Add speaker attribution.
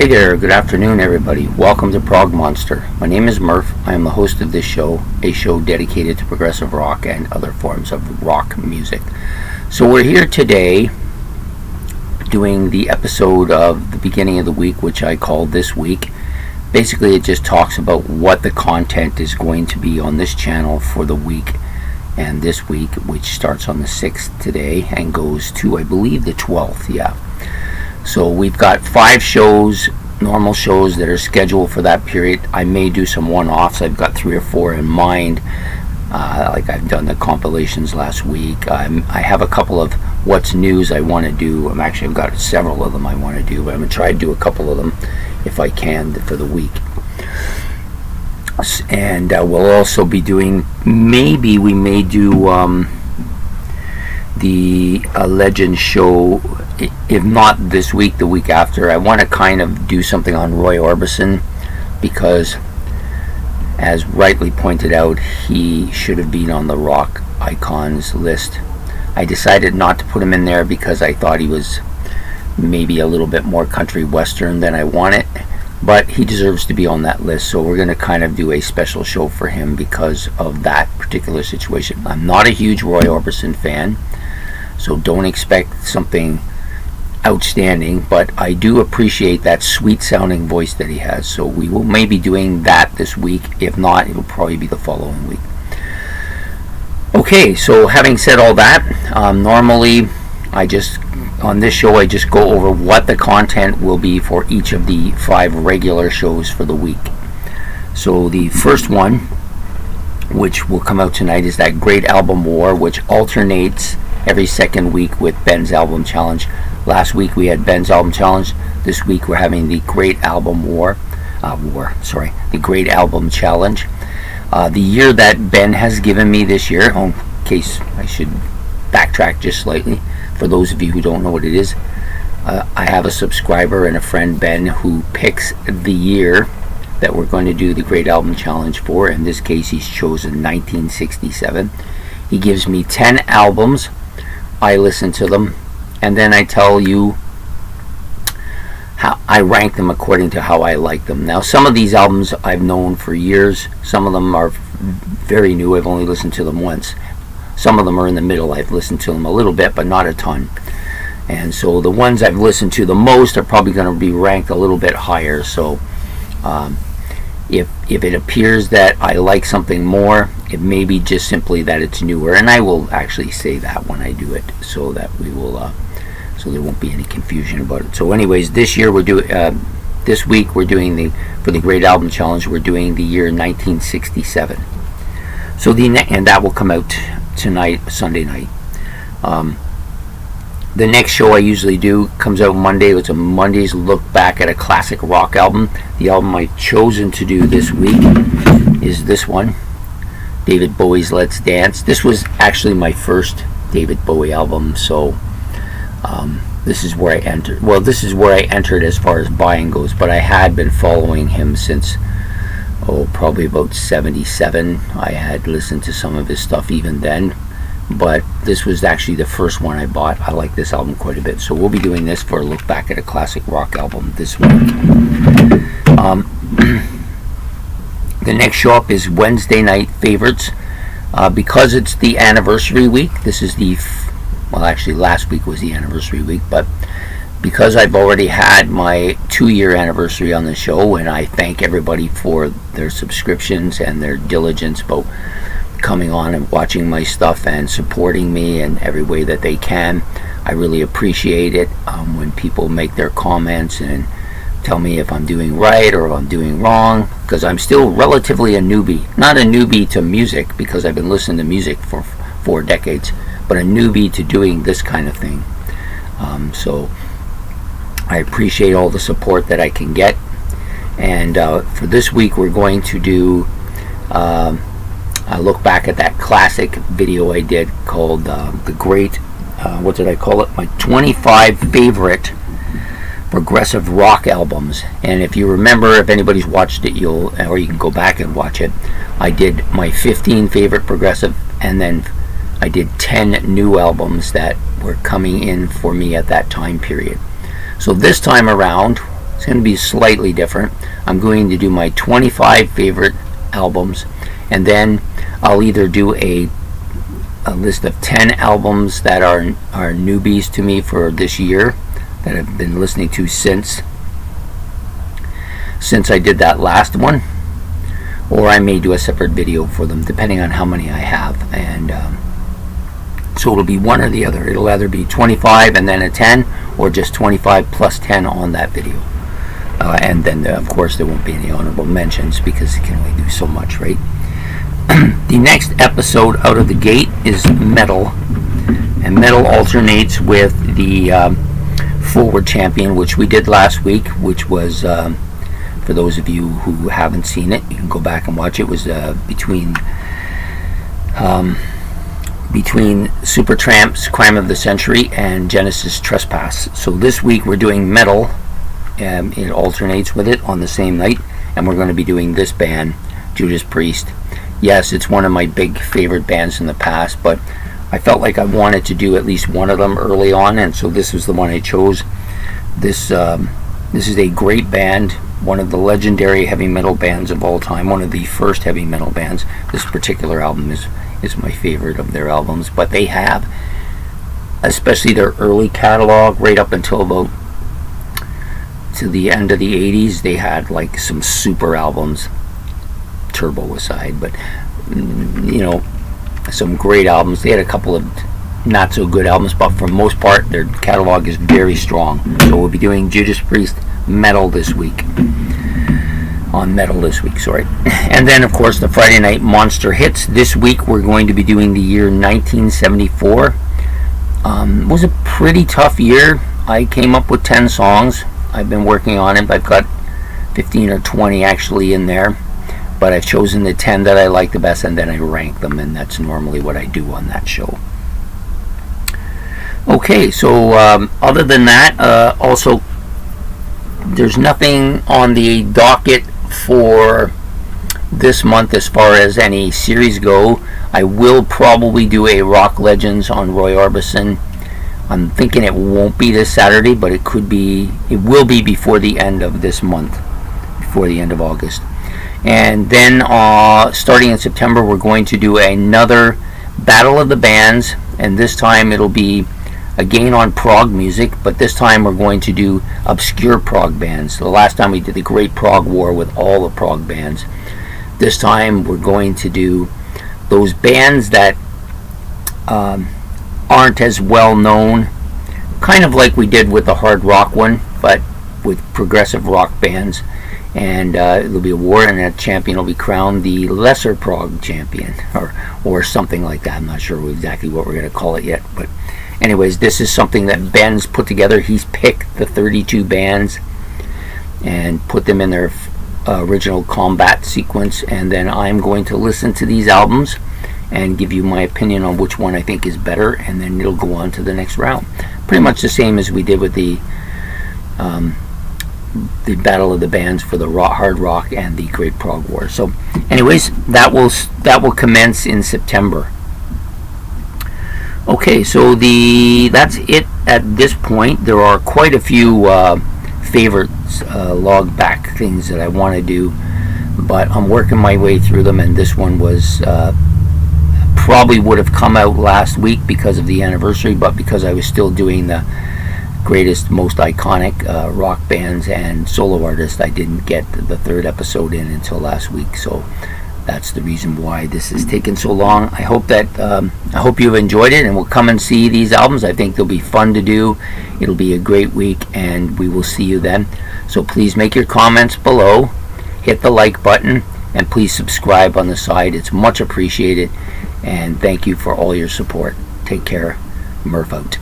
Speaker 1: Hey there, good afternoon everybody. Welcome to Prog Monster. My name is Murph. I am the host of this show, a show dedicated to progressive rock and other forms of rock music. So we're here today doing the episode of the beginning of the week, which I call This Week. Basically it just talks about what the content is going to be on this channel for the week. And this week, which starts on the 6th today and goes to, I believe, the 12th, yeah. So we've got 5 shows, normal shows that are scheduled for that period. I may do some one-offs. I've got 3 or 4 in mind. Like I've done the compilations last week. I have a couple of what's news I want to do. I've got several of them I want to do, but I'm going to try to do a couple of them if I can for the week. And we'll also be doing, maybe we may do the Legend show, if not this week, the week after. I want to kind of do something on Roy Orbison because, as rightly pointed out, he should have been on the rock icons list. I decided not to put him in there because I thought he was maybe a little bit more country western than I wanted, but he deserves to be on that list. So we're going to kind of do a special show for him because of that particular situation. I'm not a huge Roy Orbison fan, so don't expect something outstanding, but I do appreciate that sweet sounding voice that he has. So we will maybe doing that this week. If not, it'll probably be the following week. Okay, so having said all that, normally on this show I just go over what the content will be for each of the 5 regular shows for the week. So the first one, which will come out tonight, is that Great Album War, which alternates every second week with Ben's Album Challenge. Last week we had Ben's Album Challenge. This week we're having the Great Album the Great Album Challenge. The year that Ben has given me this year, in case I should backtrack just slightly, for those of you who don't know what it is, I have a subscriber and a friend, Ben, who picks the year that we're going to do the Great Album Challenge for. In this case, he's chosen 1967. He gives me 10 albums. I listen to them, and then I tell you how I rank them according to how I like them. Now, some of these albums I've known for years. Some of them are very new. I've only listened to them once. Some of them are in the middle. I've listened to them a little bit, but not a ton. And so the ones I've listened to the most are probably going to be ranked a little bit higher. So if it appears that I like something more, it may be just simply that it's newer, and I will actually say that when I do it, so that we will so there won't be any confusion about it. So anyways, this year we're doing this week we're doing for the Great Album Challenge, we're doing the year 1967. So and that will come out tonight, Sunday night. The next show I usually do comes out Monday. It's a Monday's look back at a classic rock album. The album I've chosen to do this week is this one, David Bowie's Let's Dance. This was actually my first David Bowie album, so this is where I entered. Well, this is where I entered as far as buying goes, but I had been following him since, probably about 77. I had listened to some of his stuff even then, but this was actually the first one I bought. I like this album quite a bit, so we'll be doing this for a look back at a classic rock album this week. The next show up is Wednesday Night Favorites. Because it's the anniversary week, this is actually last week was the anniversary week, but because I've already had my 2-year anniversary on the show, and I thank everybody for their subscriptions and their diligence about coming on and watching my stuff and supporting me in every way that they can. I really appreciate it when people make their comments and tell me if I'm doing right or if I'm doing wrong, because I'm still relatively a newbie. Not a newbie to music, because I've been listening to music for 4 decades, but a newbie to doing this kind of thing. So I appreciate all the support that I can get. And for this week we're going to do I look back at that classic video I did called the Great, what did I call it? My 25 favorite progressive rock albums. And if you remember, if anybody's watched it, or you can go back and watch it, I did my 15 favorite progressive, and then I did 10 new albums that were coming in for me at that time period. So this time around, It's going to be slightly different. I'm going to do my 25 favorite albums, and then I'll either do a list of 10 albums that are newbies to me for this year that I've been listening to since I did that last one, or I may do a separate video for them depending on how many I have. And so it'll be one or the other. It'll either be 25 and then a 10, or just 25 plus 10 on that video. And then of course there won't be any honorable mentions because you can only do so much, right? The next episode out of the gate is metal, and metal alternates with the Forward Champion, which we did last week, which was, for those of you who haven't seen it, you can go back and watch it. It was between Supertramp's Crime of the Century and Genesis Trespass. So this week we're doing metal, it alternates with it on the same night, and we're going to be doing this band, Judas Priest. Yes, it's one of my big favorite bands in the past, but I felt like I wanted to do at least one of them early on, and so this was the one I chose. This is a great band, one of the legendary heavy metal bands of all time, one of the first heavy metal bands. This particular album is my favorite of their albums, but they have, especially their early catalog, right up until about to the end of the 80s, they had like some super albums, Turbo aside, but some great albums. They had a couple of not so good albums, but for the most part their catalog is very strong. So we'll be doing Judas Priest metal this week, on metal this week, sorry. And then of course the Friday night monster hits. This week we're going to be doing the year 1974. It was a pretty tough year. I came up with 10 songs. I've been working on it. I've got 15 or 20 actually in there, but I've chosen the 10 that I like the best, and then I rank them, and that's normally what I do on that show. Okay, so other than that, also there's nothing on the docket for this month as far as any series go. I will probably do a Rock Legends on Roy Orbison. I'm thinking it won't be this Saturday, but it will be before the end of this month, before the end of August. And then starting in September we're going to do another Battle of the Bands, and this time it'll be again on prog music, but this time we're going to do obscure prog bands. The last time we did the Great Prog War with all the prog bands. This time we're going to do those bands that aren't as well known, kind of like we did with the hard rock one, but with progressive rock bands. And it'll be a war, and that champion will be crowned the lesser prog champion, or something like that. I'm not sure exactly what we're going to call it yet, but anyways, this is something that Ben's put together. He's picked the 32 bands and put them in their original combat sequence, and then I'm going to listen to these albums and give you my opinion on which one I think is better, and then it'll go on to the next round. Pretty much the same as we did with the Battle of the Bands for the hard rock and the Great Prog War. So anyways, that will commence in September. Okay, so that's it at this point. There are quite a few favorites, log back things that I want to do, but I'm working my way through them, and this one was probably would have come out last week because of the anniversary, but because I was still doing the greatest, most iconic rock bands and solo artists, I didn't get the third episode in until last week. So that's the reason why this has taken so long. I hope you've enjoyed it and will come and see these albums. I think they'll be fun to do. It'll be a great week, and we will see you then. So please make your comments below, hit the like button, and please subscribe on the side. It's much appreciated, and thank you for all your support. Take care. Murph out.